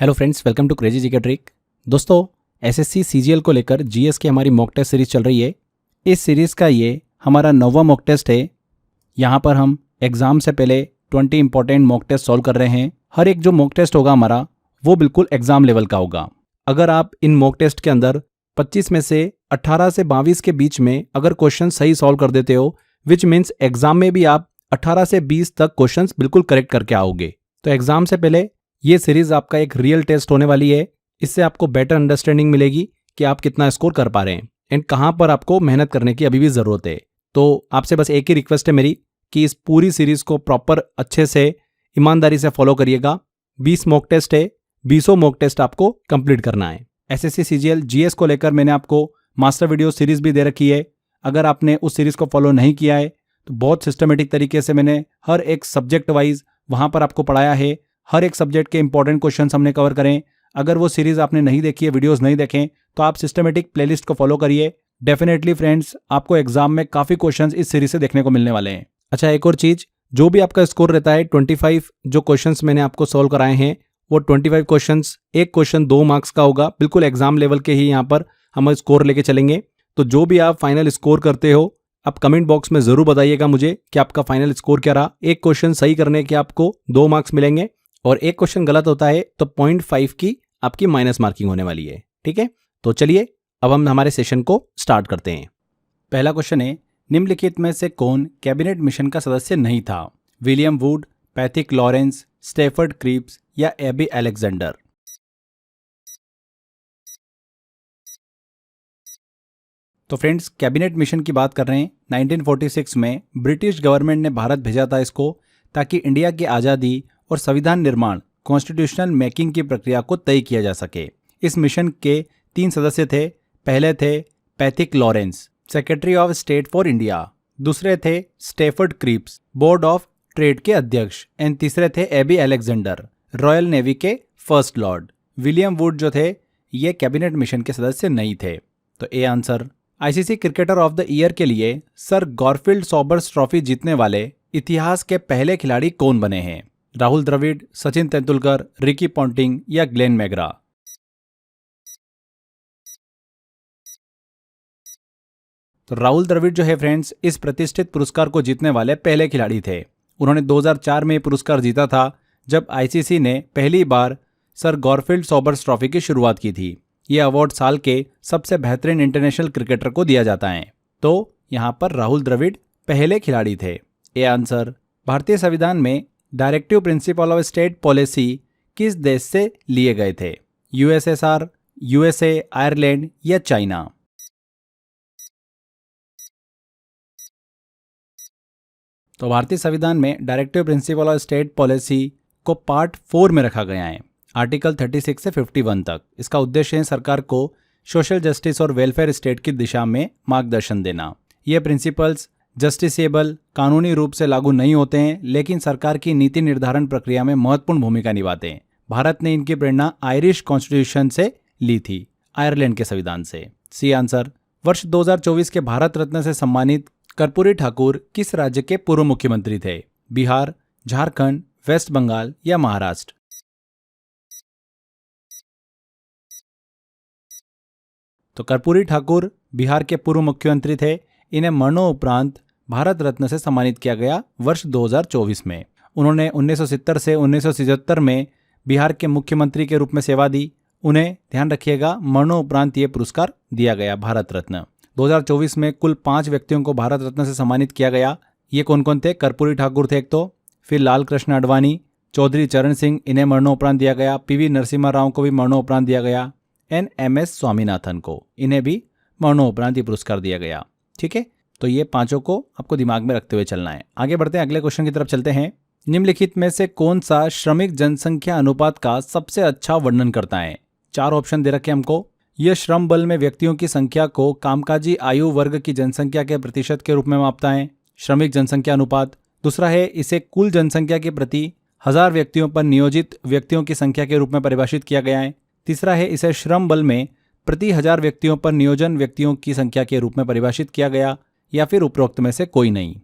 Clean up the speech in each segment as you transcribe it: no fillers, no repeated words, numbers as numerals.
Hello friends, welcome to crazy GK trick. दोस्तों, SSC CGL को लेकर जीएस की हमारी मॉक टेस्ट सीरीज चल रही है। इस सीरीज़ का ये हमारा 9वां मॉक टेस्ट है। यहाँ पर हम एग्ज़ाम से पहले 20 इंपॉर्टेंट मॉक टेस्ट सॉल्व कर रहे हैं। हर एक जो मॉक टेस्ट होगा हमारा वो बिल्कुल एग्ज़ाम लेवल का होगा। अगर आप इन मॉक टेस्ट के अंदर 25 में से 18 से 22 के बीच में अगर क्वेश्चन सही सॉल्व कर देते हो, विच मीन्स एग्जाम में भी आप 18 से 20 तक क्वेश्चंस बिल्कुल करेक्ट करके आओगे। तो एग्जाम से पहले ये सीरीज आपका एक रियल टेस्ट होने वाली है। इससे आपको बेटर अंडरस्टैंडिंग मिलेगी कि आप कितना स्कोर कर पा रहे हैं एंड कहाँ पर आपको मेहनत करने की अभी भी ज़रूरत है। तो आपसे बस एक ही रिक्वेस्ट है मेरी कि इस पूरी सीरीज को प्रॉपर अच्छे से ईमानदारी से फॉलो करिएगा। 20 मॉक टेस्ट है, 20 मॉक टेस्ट आपको कंप्लीट करना है। एसएससी सीजीएल जीएस को लेकर मैंने आपको मास्टर वीडियो सीरीज भी दे रखी है। अगर आपने उस सीरीज को फॉलो नहीं किया है तो बहुत सिस्टमेटिक तरीके से मैंने हर एक सब्जेक्ट वाइज वहाँ पर आपको पढ़ाया है। हर एक सब्जेक्ट के इंपॉर्टेंट क्वेश्चंस हमने कवर करें। अगर वो सीरीज आपने नहीं देखी है, वीडियोस नहीं देखें, तो आप सिस्टमेटिक प्लेलिस्ट को फॉलो करिए। डेफिनेटली फ्रेंड्स, आपको एग्जाम में काफ़ी क्वेश्चंस इस सीरीज से देखने को मिलने वाले हैं। अच्छा, एक और चीज़, जो भी आपका स्कोर रहता है 25 जो क्वेश्चंस मैंने आपको सॉल्व कराए हैं वो 25 क्वेश्चंस, एक क्वेश्चन 2 मार्क्स का होगा। बिल्कुल एग्जाम लेवल के ही यहाँ पर हम स्कोर लेके चलेंगे। तो जो भी आप फाइनल स्कोर करते हो, आप कमेंट बॉक्स में ज़रूर बताइएगा मुझे कि आपका फाइनल स्कोर क्या रहा। एक क्वेश्चन सही करने के आपको 2 मार्क्स मिलेंगे और एक क्वेश्चन गलत होता है तो 0.5 की आपकी माइनस मार्किंग होने वाली है। ठीक है, तो चलिए अब हम हमारे सेशन को स्टार्ट करते हैं। पहला क्वेश्चन है, निम्नलिखित में से कौन कैबिनेट मिशन का सदस्य नहीं था? William would, Pethick Lawrence, Stafford creeps या एबी अलेक्जेंडर? तो फ्रेंड्स, कैबिनेट मिशन की बात कर रहे हैं। 1946 में ब्रिटिश गवर्नमेंट ने भारत भेजा था इसको, ताकि इंडिया की आज़ादी और संविधान निर्माण कॉन्स्टिट्यूशनल मेकिंग की प्रक्रिया को तय किया जा सके। इस मिशन के 3 सदस्य थे। पहले थे Pethick Lawrence, secretary of state for India. दूसरे थे Stafford creeps, board of trade के अध्यक्ष। एंड तीसरे थे एबी अलेक्जेंडर, रॉयल नेवी के फर्स्ट लॉर्ड। विलियम वुड जो थे ये कैबिनेट मिशन के सदस्य नहीं थे। तो A answer. ICC cricketer of the year के लिए सर गॉरफील्ड सॉबर्स ट्रॉफी जीतने वाले इतिहास के पहले खिलाड़ी कौन बने हैं? राहुल द्रविड़, सचिन तेंदुलकर, रिकी पॉन्टिंग या ग्लेन मैग्रा? तो राहुल द्रविड़ जो है फ्रेंड्स, इस प्रतिष्ठित पुरस्कार को जीतने वाले पहले खिलाड़ी थे। उन्होंने 2004 में पुरस्कार जीता था, जब आईसीसी ने पहली बार सर गॉरफील्ड सॉबर्स ट्रॉफी की शुरुआत की थी। यह अवार्ड साल के सबसे बेहतरीन इंटरनेशनल क्रिकेटर को दिया जाता है। तो यहाँ पर राहुल द्रविड़ पहले खिलाड़ी थे। A answer. भारतीय संविधान में directive principle of state policy किस देश से लिए गए थे? यूएसएसआर, यूएसए, आयरलैंड या चाइना? तो भारतीय संविधान में directive principle of state policy को पार्ट 4 में रखा गया है, आर्टिकल 36 से 51 तक। इसका उद्देश्य है सरकार को सोशल जस्टिस और वेलफेयर स्टेट की दिशा में मार्गदर्शन देना। ये प्रिंसिपल्स जस्टिसेबल कानूनी रूप से लागू नहीं होते हैं, लेकिन सरकार की नीति निर्धारण प्रक्रिया में महत्वपूर्ण भूमिका निभाते हैं। भारत ने इनकी प्रेरणा आयरिश कॉन्स्टिट्यूशन से ली थी, आयरलैंड के संविधान से। C answer. वर्ष 2024 के भारत रत्न से सम्मानित कर्पूरी ठाकुर किस राज्य के पूर्व मुख्यमंत्री थे? बिहार, झारखंड, वेस्ट बंगाल या महाराष्ट्र? तो कर्पूरी ठाकुर बिहार के पूर्व मुख्यमंत्री थे। इन्हें मरणोपरांत भारत रत्न से सम्मानित किया गया वर्ष 2024 में। उन्होंने 1970 से 1977 में बिहार के मुख्यमंत्री के रूप में सेवा दी। उन्हें, ध्यान रखिएगा, मरणोपरांत ये पुरस्कार दिया गया, भारत रत्न। 2024 में कुल 5 व्यक्तियों को भारत रत्न से सम्मानित किया गया। ये कौन कौन थे? कर्पूरी ठाकुर थे एक तो, फिर लाल कृष्ण आडवाणी, चौधरी चरण सिंह, इन्हें मरणोपरांत दिया गया। पीवी नरसिम्हा राव को भी मरणोपरांत दिया गया। एमएस स्वामीनाथन को, इन्हें भी मरणोपरांत ये पुरस्कार दिया गया। ठीक है, तो ये 5 को आपको दिमाग में रखते हुए चलना है। आगे बढ़ते हैं, अगले क्वेश्चन की तरफ चलते हैं। निम्नलिखित में से कौन सा श्रमिक जनसंख्या अनुपात का सबसे अच्छा वर्णन करता है? 4 ऑप्शन दे रखे हमको। यह श्रम बल में व्यक्तियों की संख्या को कामकाजी आयु वर्ग की जनसंख्या के प्रतिशत के रूप में मापता है, श्रमिक जनसंख्या अनुपात। दूसरा है, इसे कुल जनसंख्या के प्रति 1000 व्यक्तियों पर नियोजित व्यक्तियों की संख्या के रूप में परिभाषित किया गया है। तीसरा है, इसे श्रम बल में प्रति 1000 व्यक्तियों पर नियोजन व्यक्तियों की संख्या के रूप में परिभाषित किया गया, या फिर उपरोक्त में से कोई नहीं।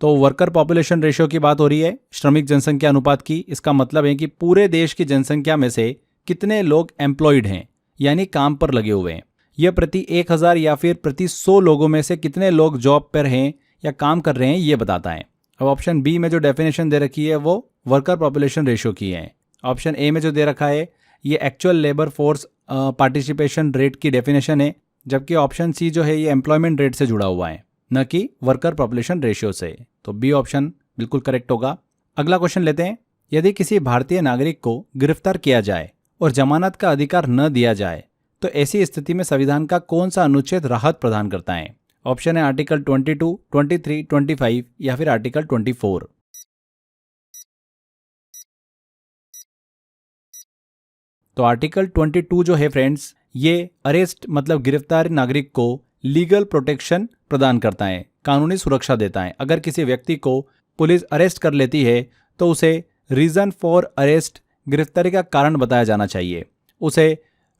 तो वर्कर पॉपुलेशन रेशियो की बात हो रही है, श्रमिक जनसंख्या अनुपात की। इसका मतलब है कि पूरे देश की जनसंख्या में से कितने लोग एम्प्लॉयड हैं, यानी काम पर लगे हुए हैं। यह प्रति 1000 या फिर प्रति 100 लोगों में से कितने लोग जॉब पर हैं या काम कर रहे हैं, ये बताता है। अब ऑप्शन बी में जो डेफिनेशन दे रखी है वो वर्कर पॉपुलेशन रेशियो की है। ऑप्शन ए में जो दे रखा है ये actual labour force participation rate की डेफिनेशन है, जबकि ऑप्शन सी जो है ये एम्प्लॉयमेंट रेट से जुड़ा हुआ है, न कि वर्कर पॉपुलेशन रेशियो से। तो बी ऑप्शन बिल्कुल करेक्ट होगा। अगला क्वेश्चन लेते हैं। यदि किसी भारतीय नागरिक को गिरफ्तार किया जाए और जमानत का अधिकार न दिया जाए तो ऐसी स्थिति में संविधान का कौन सा अनुच्छेद राहत प्रदान करता है? ऑप्शन है आर्टिकल 22, 23, 25 या फिर आर्टिकल 24। तो आर्टिकल 22 जो है फ्रेंड्स, ये अरेस्ट मतलब गिरफ्तार नागरिक को लीगल प्रोटेक्शन प्रदान करता है, कानूनी सुरक्षा देता है। अगर किसी व्यक्ति को पुलिस अरेस्ट कर लेती है तो उसे रीजन फॉर अरेस्ट, गिरफ्तारी का कारण बताया जाना चाहिए। उसे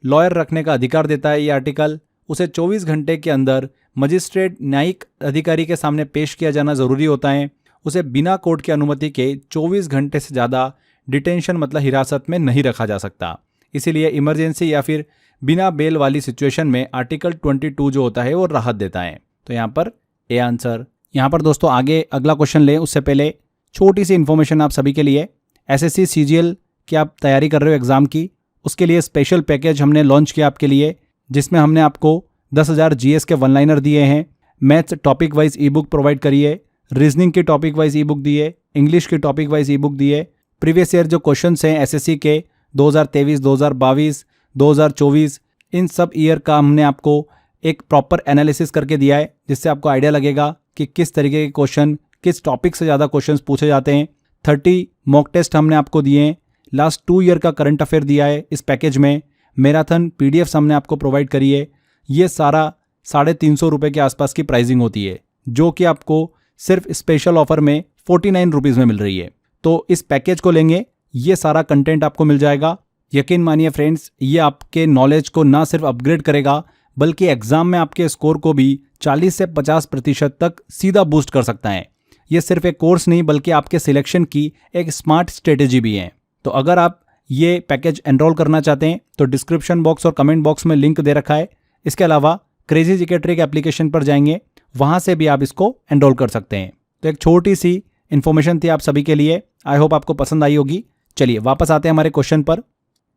लॉयर रखने का अधिकार देता है ये आर्टिकल। उसे 24 घंटे के अंदर मजिस्ट्रेट न्यायिक अधिकारी के सामने पेश किया जाना जरूरी होता है। उसे बिना कोर्ट की अनुमति के 24 घंटे से ज़्यादा डिटेंशन मतलब हिरासत में नहीं रखा जा सकता। इसीलिए इमरजेंसी या फिर बिना बेल वाली सिचुएशन में आर्टिकल 22 जो होता है वो राहत देता है। तो यहाँ पर ए आंसर। यहाँ पर दोस्तों आगे अगला क्वेश्चन लें उससे पहले छोटी सी इन्फॉर्मेशन आप सभी के लिए। एसएससी सीजीएल की आप तैयारी कर रहे हो एग्जाम की, उसके लिए स्पेशल पैकेज हमने लॉन्च किया आपके लिए, जिसमें हमने आपको 10,000 जीएस के वन लाइनर दिए हैं, मैथ्स टॉपिक वाइज ई बुक प्रोवाइड करी है, रीजनिंग की टॉपिक वाइज ई बुक दी है, इंग्लिश की टॉपिक वाइज ई बुक दी है। प्रीवियस ईयर जो क्वेश्चन हैं एसएससी के 2023, 2022, 2024, इन सब ईयर का हमने आपको एक प्रॉपर एनालिसिस करके दिया है, जिससे आपको आइडिया लगेगा कि किस तरीके के क्वेश्चन, किस टॉपिक से ज़्यादा क्वेश्चंस पूछे जाते हैं। 30 मॉक टेस्ट हमने आपको दिए हैं, लास्ट 2 ईयर का करंट अफेयर दिया है इस पैकेज में, मैराथन पीडीएफ हमने आपको प्रोवाइड करी है। ये सारा 350 रुपये के आसपास की प्राइसिंग होती है, जो कि आपको सिर्फ स्पेशल ऑफर में 49 रुपीज़ में मिल रही है। तो इस पैकेज को लेंगे, ये सारा कंटेंट आपको मिल जाएगा। यकीन मानिए फ्रेंड्स, ये आपके नॉलेज को ना सिर्फ अपग्रेड करेगा बल्कि एग्जाम में आपके स्कोर को भी 40 से 50% तक सीधा बूस्ट कर सकता है। ये सिर्फ एक कोर्स नहीं बल्कि आपके सिलेक्शन की एक स्मार्ट स्ट्रेटेजी भी है। तो अगर आप ये पैकेज एनरोल करना चाहते हैं तो डिस्क्रिप्शन बॉक्स और कमेंट बॉक्स में लिंक दे रखा है। इसके अलावा क्रेजी जीके ट्रिक एप्लीकेशन पर जाएंगे, वहां से भी आप इसको एनरोल कर सकते हैं। तो एक छोटी सी इन्फॉर्मेशन थी आप सभी के लिए, आई होप आपको पसंद आई होगी। चलिए वापस आते हैं हमारे क्वेश्चन पर।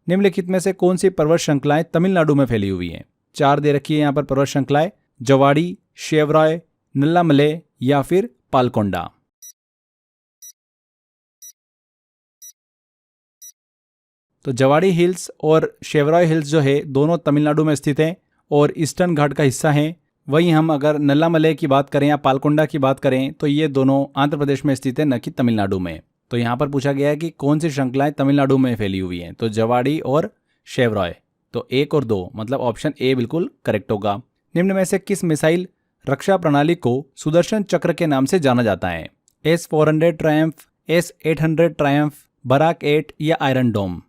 निम्नलिखित में से कौन सी पर्वत श्रृंखलाएं तमिलनाडु में फैली हुई हैं? 4 दे रखी है यहाँ पर पर्वत श्रृंखलाएं, जवाड़ी, शेवरॉय, नल्लामले या फिर पालकोंडा। तो जवाड़ी हिल्स और शेवरॉय हिल्स जो है दोनों तमिलनाडु में स्थित हैं और ईस्टर्न घाट का हिस्सा हैं। वहीं हम अगर नल्लामले की बात करें या पालकोंडा की बात करें तो ये दोनों आंध्र प्रदेश में स्थित है, न कि तमिलनाडु में। तो यहाँ पर पूछा गया है कि कौन सी श्रृंखलाएं तमिलनाडु में फैली हुई हैं, तो जवाड़ी और शेवरॉय। तो 1 और 2 मतलब ऑप्शन ए बिल्कुल करेक्ट होगा। निम्न में से किस मिसाइल रक्षा प्रणाली को सुदर्शन चक्र के नाम से जाना जाता है? S-400 Triumph, S-800 Triumph, Barack 8 या आयरन डोम?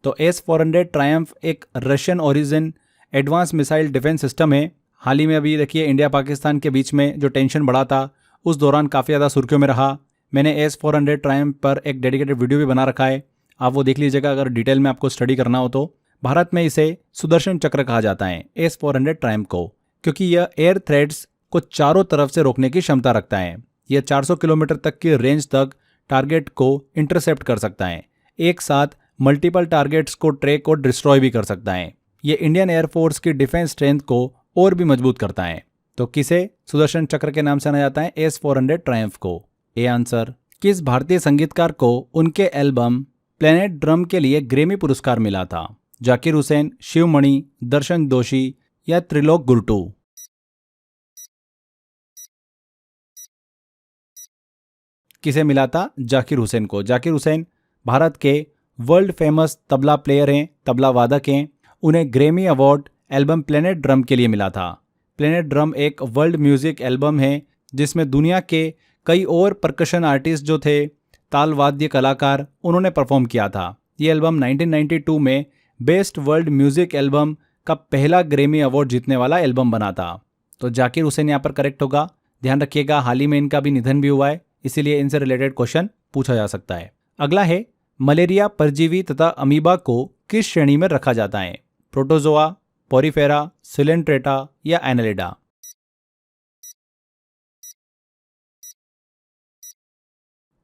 तो S-400 ट्रायम्फ एक Russian origin advance missile defence system है। हाल ही में अभी देखिए इंडिया पाकिस्तान के बीच में जो टेंशन बढ़ा था उस दौरान काफ़ी ज़्यादा सुर्खियों में रहा। मैंने S-400 ट्रायम्फ पर एक डेडिकेटेड वीडियो भी बना रखा है, आप वो देख लीजिएगा अगर डिटेल में आपको स्टडी करना हो तो। भारत में इसे सुदर्शन चक्र कहा जाता है S-400 ट्रायम्फ को, क्योंकि यह एयर थ्रेड्स को चारों तरफ से रोकने की क्षमता रखता है। यह 400 किलोमीटर तक की रेंज तक टारगेट को इंटरसेप्ट कर सकता है, एक साथ मल्टीपल टारगेट्स को ट्रैक और डिस्ट्रॉय भी कर सकता है। यह इंडियन एयरफोर्स की डिफेंस स्ट्रेंथ को और भी मजबूत करता है। तो किसे सुदर्शन चक्र के नाम से जाना जाता है? S-400 ट्रायम्फ को। A answer. किस भारतीय संगीतकार को उनके एल्बम प्लेनेट ड्रम के लिए ग्रैमी पुरस्कार मिला था? जाकिर हुसैन, शिवमणि, दर्शन दोषी या त्रिलोक गुर्टू? किसे मिला था? जाकिर हुसैन को। जाकिर हुसैन भारत के वर्ल्ड फेमस तबला प्लेयर हैं, तबला वादक हैं। उन्हें Grammy award album planet drum के लिए मिला था। प्लेनेट ड्रम एक वर्ल्ड म्यूजिक एल्बम है जिसमें दुनिया के कई और परकशन आर्टिस्ट जो थे, ताल वाद्य कलाकार, उन्होंने परफॉर्म किया था। ये एल्बम 1992 में बेस्ट वर्ल्ड म्यूजिक एल्बम का पहला ग्रैमी अवार्ड जीतने वाला एल्बम बना था? तो जाकिर हुसैन यहाँ पर करेक्ट होगा। ध्यान रखिएगा हाल ही में इनका भी निधन भी हुआ है, इसीलिए इनसे रिलेटेड क्वेश्चन पूछा जा सकता है। अगला है मलेरिया परजीवी तथा अमीबा को किस श्रेणी में रखा जाता है? प्रोटोजोआ, पोरीफेरा, सिलेंट्रेटा या एनालिडा?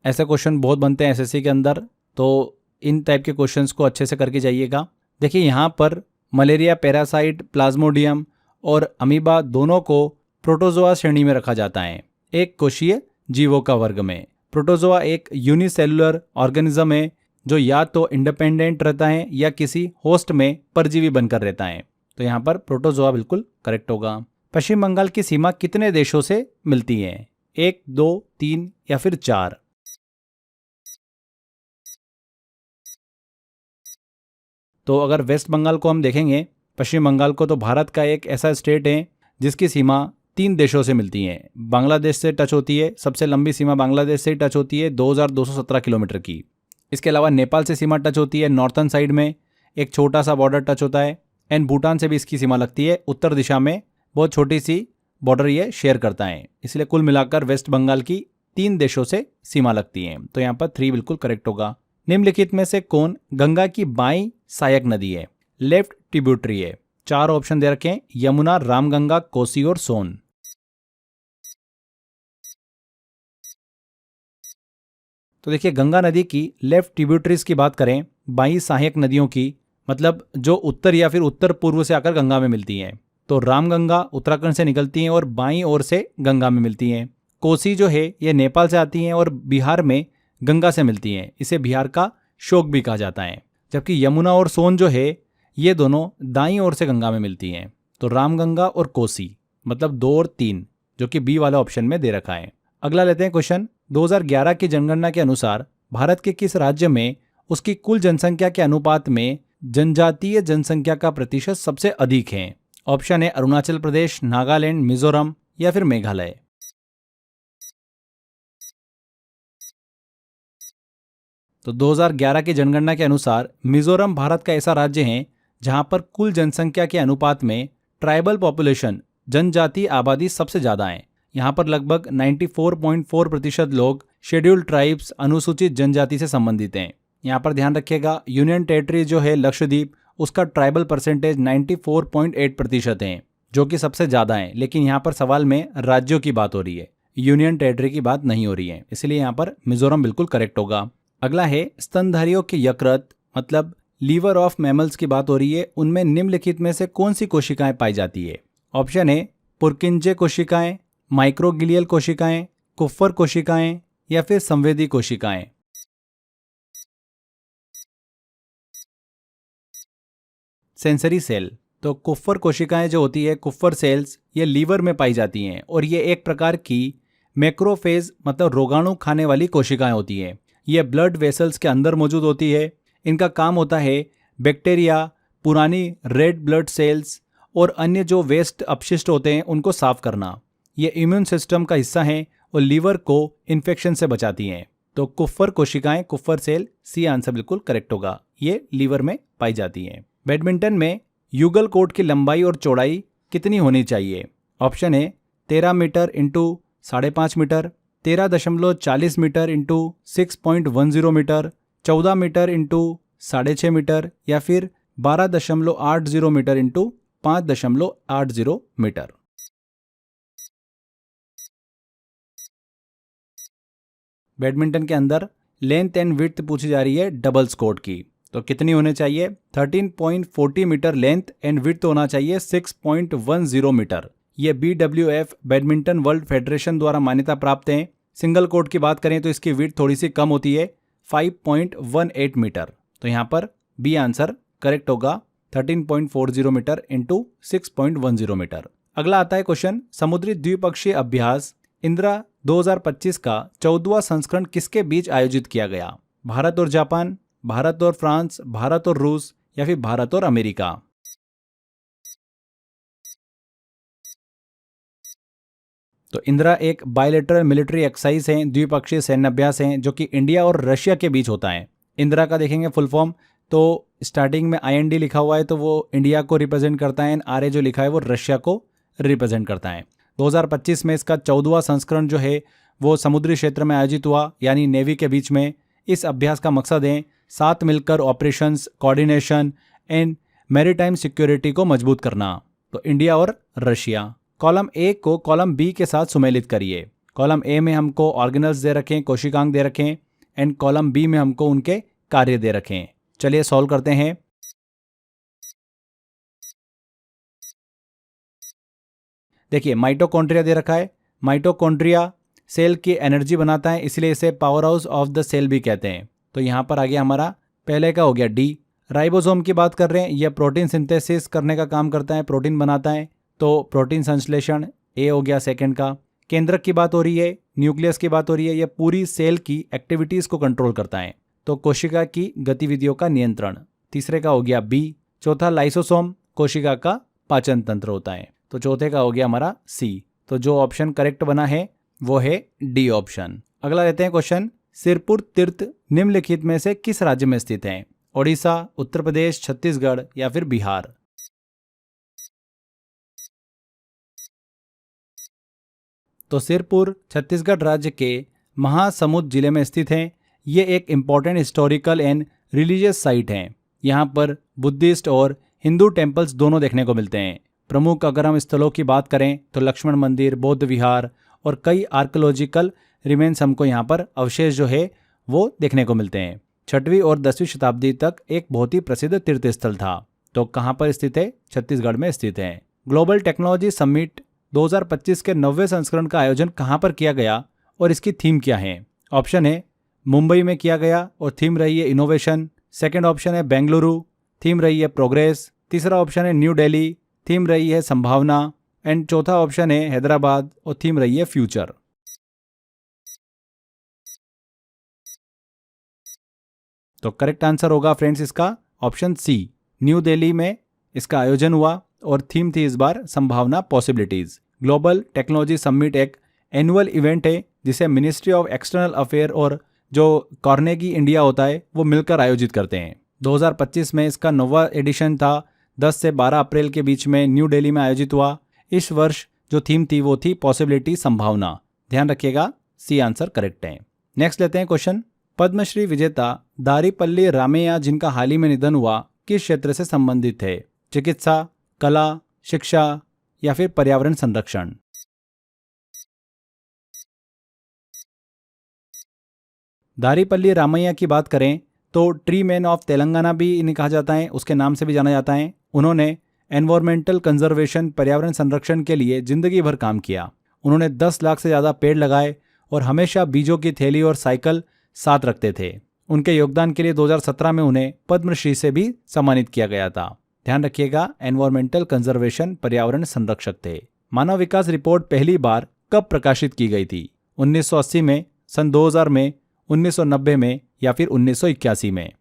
ऐसे क्वेश्चन बहुत बनते हैं एसएससी के अंदर, तो इन टाइप के क्वेश्चंस को अच्छे से करके जाइएगा। देखिए यहाँ पर मलेरिया पैरासाइट, प्लाज्मोडियम और अमीबा दोनों को प्रोटोजोआ श्रेणी में रखा जाता है, एक कोशीय जीवों का वर्ग में। प्रोटोजोआ एक यूनिसेलुलर ऑर्गेनिज्म है जो या तो इंडिपेंडेंट रहता है या किसी होस्ट में परजीवी बनकर रहता है। तो यहाँ पर प्रोटोजोआ बिल्कुल करेक्ट होगा। पश्चिम बंगाल की सीमा कितने देशों से मिलती है? 1, 2, 3 या फिर 4? तो अगर वेस्ट बंगाल को हम देखेंगे, पश्चिम बंगाल को, तो भारत का एक ऐसा स्टेट है जिसकी सीमा 3 देशों से मिलती है। बांग्लादेश से टच होती है, सबसे लंबी सीमा बांग्लादेश से टच होती है 2217 किलोमीटर की। इसके अलावा नेपाल से सीमा टच होती है, नॉर्थन साइड में एक छोटा सा बॉर्डर टच होता है। एंड भूटान से भी इसकी सीमा लगती है, उत्तर दिशा में बहुत छोटी सी बॉर्डर ये शेयर करता है। इसलिए कुल मिलाकर वेस्ट बंगाल की 3 देशों से सीमा लगती है। तो यहाँ पर 3 बिल्कुल करेक्ट होगा। निम्नलिखित में से कौन गंगा की बाईं सहायक नदी है? लेफ्ट ट्रिब्यूटरी है। 4 ऑप्शन दे रखे हैं, यमुना, रामगंगा, कोसी और सोन। तो देखिए गंगा नदी की लेफ्ट ट्रिब्यूटरीज की बात करें, बाईं सहायक नदियों की, मतलब जो उत्तर या फिर उत्तर पूर्व से आकर गंगा में मिलती हैं, तो रामगंगा उत्तराखंड से निकलती हैं और बाईं ओर से गंगा में मिलती हैं। कोसी जो है ये नेपाल से आती हैं और बिहार में गंगा से मिलती हैं, इसे बिहार का शोक भी कहा जाता है। जबकि यमुना और सोन जो है ये दोनों दाईं ओर से गंगा में मिलती हैं। तो रामगंगा और कोसी, मतलब 2 और 3, जो कि बी वाला ऑप्शन में दे रखा है। अगला लेते हैं क्वेश्चन। 2011 की जनगणना के अनुसार भारत के किस राज्य में उसकी कुल जनसंख्या के अनुपात में जनजातीय जनसंख्या का प्रतिशत सबसे अधिक है? ऑप्शन है अरुणाचल प्रदेश, नागालैंड, मिजोरम या फिर मेघालय। तो 2011 की जनगणना के अनुसार मिजोरम भारत का ऐसा राज्य है जहां पर कुल जनसंख्या के अनुपात में ट्राइबल पॉपुलेशन, जनजातीय आबादी सबसे ज्यादा है। यहाँ पर लगभग 94.4% लोग शेड्यूल्ड ट्राइब्स, अनुसूचित जनजाति से संबंधित हैं। यहाँ पर ध्यान रखिएगा यूनियन टेरिटरी जो है लक्षद्वीप, उसका ट्राइबल परसेंटेज 94.8% है, जो कि सबसे ज़्यादा है। लेकिन यहाँ पर सवाल में राज्यों की बात हो रही है, यूनियन टेरिटरी की बात नहीं हो रही है, इसलिए यहाँ पर मिजोरम बिल्कुल करेक्ट होगा। अगला है स्तनधारियों के यकृत, मतलब लीवर ऑफ मैमल्स की बात हो रही है, उनमें निम्नलिखित में से कौन सी कोशिकाएं पाई जाती है? ऑप्शन है पुरकिंजे कोशिकाएं, माइक्रोगिलियल कोशिकाएं, कुफ्फर कोशिकाएं या फिर संवेदी कोशिकाएं। Sensory cell. तो कुफ्फर कोशिकाएं जो होती है, कुफ्फर सेल्स, ये लीवर में पाई जाती हैं और ये एक प्रकार की मैक्रोफेज, मतलब रोगाणु खाने वाली कोशिकाएं होती हैं। ये ब्लड वेसल्स के अंदर मौजूद होती है। इनका काम होता है बैक्टीरिया, पुरानी रेड ब्लड सेल्स और अन्य जो वेस्ट अपशिष्ट होते हैं उनको साफ करना। ये इम्यून सिस्टम का हिस्सा है और लीवर को इन्फेक्शन से बचाती हैं। तो कुफ्फर कोशिकाएं, कुफ्फर सेल, सी आंसर बिल्कुल करेक्ट होगा, ये लीवर में पाई जाती हैं। बैडमिंटन में युगल कोर्ट की लंबाई और चौड़ाई कितनी होनी चाहिए? ऑप्शन है 13 metre into 5.5 metre, 13.40 metre into 6.10 metre, 14 metre into 6.5 metre या फिर 12.80 मीटर इंटू 5.80 मीटर। बैडमिंटन के अंदर लेंथ एंड विड्थ पूछी जा रही है डबल्स कोर्ट की, तो कितनी होने चाहिए? 13.40 मीटर लेंथ एंड विड्थ होना चाहिए 6.10 मीटर। ये BWF बैडमिंटन वर्ल्ड फेडरेशन द्वारा मान्यता प्राप्त है। सिंगल कोर्ट की बात करें तो इसकी विड्थ थोड़ी सी कम होती है, 5.18 मीटर। तो यहाँ पर बी आंसर करेक्ट होगा, 13.40 मीटर इंटू 6.10 मीटर। अगला आता है क्वेश्चन, समुद्री द्विपक्षीय अभ्यास इंदिरा 2025 का 14वां संस्करण किसके बीच आयोजित किया गया? भारत और जापान, भारत और फ्रांस, भारत और रूस या फिर भारत और अमेरिका। तो इंदिरा एक बायलैटरल मिलिट्री एक्सरसाइज है, द्विपक्षीय सैन्य अभ्यास है जो कि इंडिया और रशिया के बीच होता है। इंदिरा का देखेंगे फुल फॉर्म, तो स्टार्टिंग में IND लिखा हुआ है तो वो इंडिया को रिप्रेजेंट करता है, एंड RA जो लिखा है वो रशिया को रिप्रेजेंट करता है। 2025 में इसका 14वां संस्करण जो है वो समुद्री क्षेत्र में आयोजित हुआ, यानी नेवी के बीच में। इस अभ्यास का मकसद है साथ मिलकर operations, coordination and maritime security को मजबूत करना। तो इंडिया और रशिया। कॉलम ए को कॉलम बी के साथ सुमेलित करिए। कॉलम ए में हमको ऑर्गेनल्स दे रखें, कोशिकांग दे रखें, एंड कॉलम बी में हमको उनके कार्य दे रखें। चलिए सॉल्व करते हैं। देखिए माइटोकॉन्ड्रिया दे रखा है। माइटोकॉन्ड्रिया सेल की एनर्जी बनाता है, इसलिए इसे powerhouse of the cell भी कहते हैं। तो यहाँ पर आ गया हमारा पहले का हो गया डी। राइबोसोम की बात कर रहे हैं, यह प्रोटीन सिंथेसिस करने का काम करता है, प्रोटीन बनाता है, तो प्रोटीन संश्लेषण ए हो गया सेकंड का। केंद्रक की बात हो रही है, न्यूक्लियस की बात हो रही है, यह पूरी सेल की एक्टिविटीज को कंट्रोल करता है, तो कोशिका की गतिविधियों का नियंत्रण। तीसरे का हो गया बी। चौथा लाइसोसोम कोशिका का पाचन तंत्र होता है, तो चौथे का हो गया हमारा सी। तो जो ऑप्शन करेक्ट बना है वो है डी ऑप्शन। अगला लेते हैं क्वेश्चन। सिरपुर तीर्थ निम्नलिखित में से किस राज्य में स्थित है? ओडिशा, उत्तर प्रदेश, छत्तीसगढ़ या फिर बिहार? तो सिरपुर छत्तीसगढ़ राज्य के महासमुंद जिले में स्थित है। ये एक important historical and religious site है। यहाँ पर बुद्धिस्ट और हिंदू टेम्पल्स दोनों देखने को मिलते हैं। प्रमुख अगर हम स्थलों की बात करें तो लक्ष्मण मंदिर, बौद्ध विहार और कई आर्कियोलॉजिकल रिमेन्स हमको यहाँ पर अवशेष जो है वो देखने को मिलते हैं। 6वीं और 10वीं शताब्दी तक एक बहुत ही प्रसिद्ध तीर्थ स्थल था। तो कहाँ पर स्थित है? छत्तीसगढ़ में स्थित है। ग्लोबल टेक्नोलॉजी समिट 2025 के 90वें संस्करण का आयोजन कहाँ पर किया गया और इसकी थीम क्या है? ऑप्शन है मुंबई में किया गया और थीम रही है इनोवेशन। सेकंड ऑप्शन है बेंगलुरु, थीम रही है प्रोग्रेस। तीसरा ऑप्शन है न्यू दिल्ली, थीम रही है संभावना, एंड चौथा ऑप्शन है हैदराबाद और थीम रही है फ्यूचर। तो करेक्ट आंसर होगा फ्रेंड्स इसका ऑप्शन सी, न्यू दिल्ली में इसका आयोजन हुआ और थीम थी इस बार संभावना, पॉसिबिलिटीज। ग्लोबल टेक्नोलॉजी समिट एक एनुअल इवेंट है जिसे मिनिस्ट्री ऑफ एक्सटर्नल अफेयर और जो कार्नेगी इंडिया होता है वो मिलकर आयोजित करते हैं। 2025 में इसका 9वां एडिशन था। 10 से 12 अप्रैल के बीच में न्यू दिल्ली में आयोजित हुआ। इस वर्ष जो थीम थी वो थी पॉसिबिलिटी, संभावना। ध्यान रखिएगा सी आंसर करेक्ट है। नेक्स्ट लेते हैं क्वेश्चन। पद्मश्री विजेता दारीपल्ली रामैया जिनका हाल ही में निधन हुआ किस क्षेत्र से संबंधित है? चिकित्सा, कला, शिक्षा या फिर पर्यावरण संरक्षण? दारीपल्ली रामैया की बात करें तो ट्री मैन ऑफ तेलंगाना भी इन्हें कहा जाता है, उसके नाम से भी जाना जाता है। उन्होंने एनवायरमेंटल कंजर्वेशन, पर्यावरण संरक्षण के लिए जिंदगी भर काम किया। उन्होंने 10 लाख से ज़्यादा पेड़ लगाए और हमेशा बीजों की थैली और साइकिल साथ रखते थे। उनके योगदान के लिए 2017 में उन्हें पद्मश्री से भी सम्मानित किया गया था। ध्यान रखिएगा एनवायरमेंटल कंजर्वेशन, पर्यावरण संरक्षक थे। मानव विकास रिपोर्ट पहली बार कब प्रकाशित की गई थी? 1980 में, सन 2000 में, 1990 में या फिर 1981 में?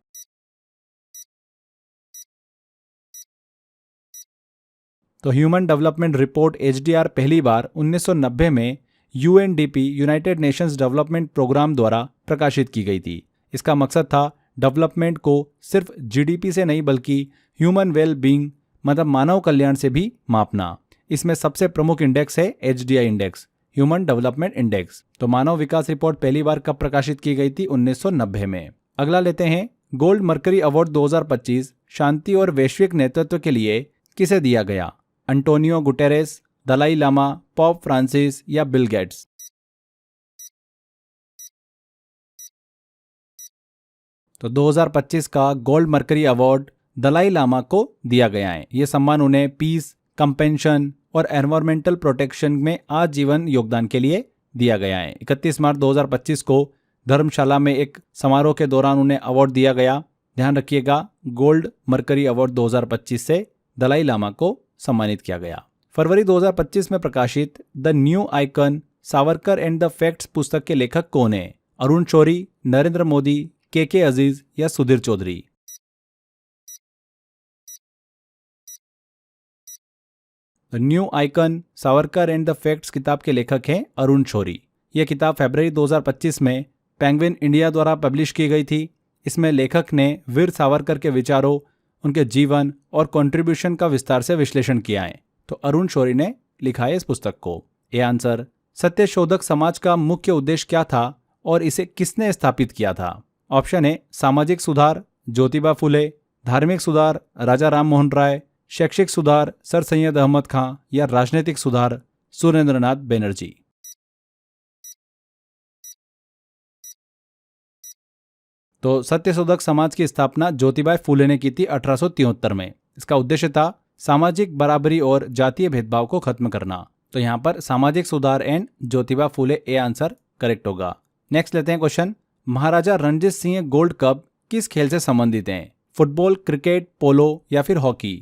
तो ह्यूमन डेवलपमेंट रिपोर्ट HDR पहली बार 1990 में UNDP, United Nations Development Programme द्वारा प्रकाशित की गई थी। इसका मकसद था डेवलपमेंट को सिर्फ GDP से नहीं बल्कि ह्यूमन वेल बीइंग, मतलब मानव कल्याण से भी मापना। इसमें सबसे प्रमुख इंडेक्स है HDI index, human development index. तो मानव विकास रिपोर्ट पहली बार कब प्रकाशित की गई थी? 1990 में। अगला लेते हैं गोल्ड मर्करी अवार्ड 2025 शांति और वैश्विक नेतृत्व के लिए किसे दिया गया? Antonio Guterres, Dalai Lama, Pope Francis या बिल गेट्स? तो 2025 का gold mercury award Dalai Lama को दिया गया है। ये सम्मान उन्हें पीस, कंपेंशन और एनवायरमेंटल प्रोटेक्शन में आजीवन योगदान के लिए दिया गया है। 31 मार्च 2025 को धर्मशाला में एक समारोह के दौरान उन्हें अवार्ड दिया गया। ध्यान रखिएगा गोल्ड मर्करी अवार्ड 2025 से दलाई लामा को सम्मानित किया गया। फरवरी 2025 में प्रकाशित the new icon Savarkar and the facts पुस्तक के लेखक कौन है? अरुण शौरी, नरेंद्र मोदी, के अजीज या Sudhir Chaudhary? The new icon Savarkar and the facts किताब के लेखक हैं अरुण शौरी। यह किताब फरवरी 2025 में पेंगुइन इंडिया द्वारा पब्लिश की गई थी। इसमें लेखक ने वीर सावरकर के विचारों, उनके जीवन और कंट्रीब्यूशन का विस्तार से विश्लेषण किया है। तो अरुण शौरी ने लिखा है इस पुस्तक को। ए आंसर, सत्यशोधक समाज का मुख्य उद्देश्य क्या था और इसे किसने स्थापित किया था? ऑप्शन ए सामाजिक सुधार ज्योतिबा फुले, धार्मिक सुधार राजा राम मोहन राय, शैक्षिक सुधार सर सैयद अहमद खां या राजनीतिक सुधार सुरेंद्रनाथ बनर्जी। तो सत्यशोधक समाज की स्थापना ज्योतिबा फुले ने की थी 1873 में। इसका उद्देश्य था सामाजिक बराबरी और जातीय भेदभाव को खत्म करना। तो यहाँ पर सामाजिक सुधार and Jyotiba Phule, A answer correct होगा। नेक्स्ट लेते हैं क्वेश्चन, महाराजा रणजीत सिंह गोल्ड कप किस खेल से संबंधित हैं? फुटबॉल, क्रिकेट, पोलो या फिर हॉकी?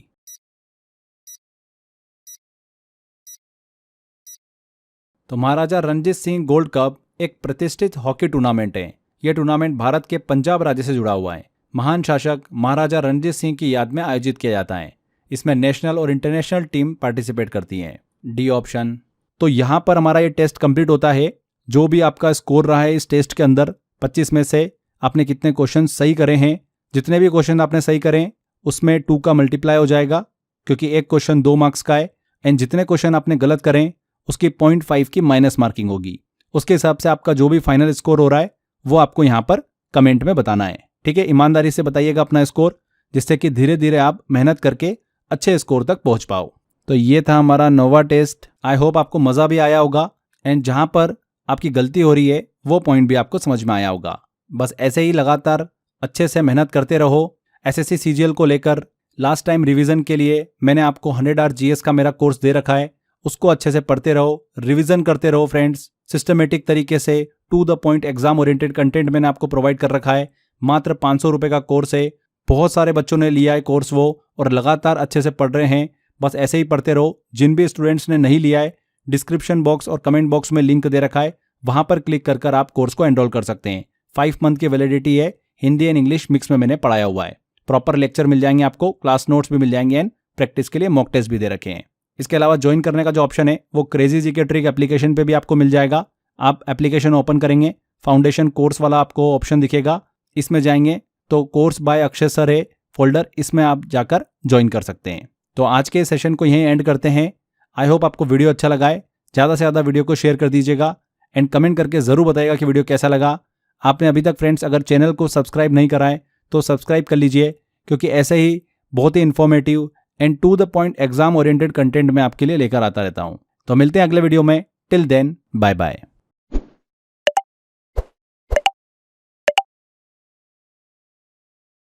तो महाराजा रणजीत सिंह गोल्ड कप एक प्रतिष्ठित हॉकी टूर्नामेंट है। यह टूर्नामेंट भारत के पंजाब राज्य से जुड़ा हुआ है। महान शासक महाराजा रणजीत सिंह की याद में आयोजित किया जाता है। इसमें नेशनल और इंटरनेशनल टीम पार्टिसिपेट करती हैं। D option. तो यहाँ पर हमारा ये टेस्ट कंप्लीट होता है। जो भी आपका स्कोर रहा है इस टेस्ट के अंदर, 25 में से आपने कितने क्वेश्चन सही करे हैं, जितने भी क्वेश्चन आपने सही करें उसमें 2 का मल्टीप्लाई हो जाएगा, क्योंकि एक क्वेश्चन 2 मार्क्स का है। एंड जितने क्वेश्चन आपने गलत करें उसकी 0.5 की माइनस मार्किंग होगी। उसके हिसाब से आपका जो भी फाइनल स्कोर हो रहा है वो आपको यहाँ पर कमेंट में बताना है। ठीक है, ईमानदारी से बताइएगा अपना स्कोर, जिससे कि धीरे धीरे आप मेहनत करके अच्छे स्कोर तक पहुंच पाओ। तो ये था हमारा नोवा टेस्ट। आई होप आपको मज़ा भी आया होगा एंड जहाँ पर आपकी गलती हो रही है वो पॉइंट भी आपको समझ में आया होगा। बस ऐसे ही लगातार अच्छे से मेहनत करते रहो। एसएससी सीजीएल को लेकर लास्ट टाइम रिवीजन के लिए मैंने आपको 100 आवर जीएस का मेरा कोर्स दे रखा है। उसको अच्छे से पढ़ते रहो, रिवीजन करते रहो फ्रेंड्स। सिस्टमेटिक तरीके से to the point exam oriented content मैंने आपको प्रोवाइड कर रखा है। मात्र 500 रुपये का कोर्स है। बहुत सारे बच्चों ने लिया है कोर्स वो, और लगातार अच्छे से पढ़ रहे हैं। बस ऐसे ही पढ़ते रहो। जिन भी स्टूडेंट्स ने नहीं लिया है, डिस्क्रिप्शन बॉक्स और कमेंट बॉक्स में लिंक दे रखा है, वहां पर क्लिक कर कर आप कोर्स को एनरोल कर सकते हैं। 5 मंथ की वैलिडिटी है। हिंदी एंड इंग्लिश मिक्स में मैंने पढ़ाया हुआ है। प्रॉपर लेक्चर मिल जाएंगे आपको, क्लास नोट्स भी मिल जाएंगे एंड प्रैक्टिस के लिए मॉक टेस्ट भी दे रखे हैं। इसके अलावा ज्वाइन करने का जो ऑप्शन है वो क्रेजी जीके ट्रिक एप्लीकेशन पे भी आपको मिल जाएगा। आप एप्लीकेशन ओपन करेंगे, फाउंडेशन कोर्स वाला आपको ऑप्शन दिखेगा। इसमें जाएंगे तो कोर्स बाय अक्षय सर है फोल्डर, इसमें आप जाकर ज्वाइन कर सकते हैं। तो आज के सेशन को यहीं एंड करते हैं। आई होप आपको वीडियो अच्छा लगा है। ज़्यादा से ज़्यादा वीडियो को शेयर कर दीजिएगा एंड कमेंट करके ज़रूर बताइएगा कि वीडियो कैसा लगा। आपने अभी तक फ्रेंड्स अगर चैनल को सब्सक्राइब नहीं करा है तो सब्सक्राइब कर लीजिए, क्योंकि ऐसे ही बहुत ही informative and to the point exam oriented content मैं आपके लिए लेकर आता रहता हूँ। तो मिलते हैं अगले वीडियो में। Till then, bye bye.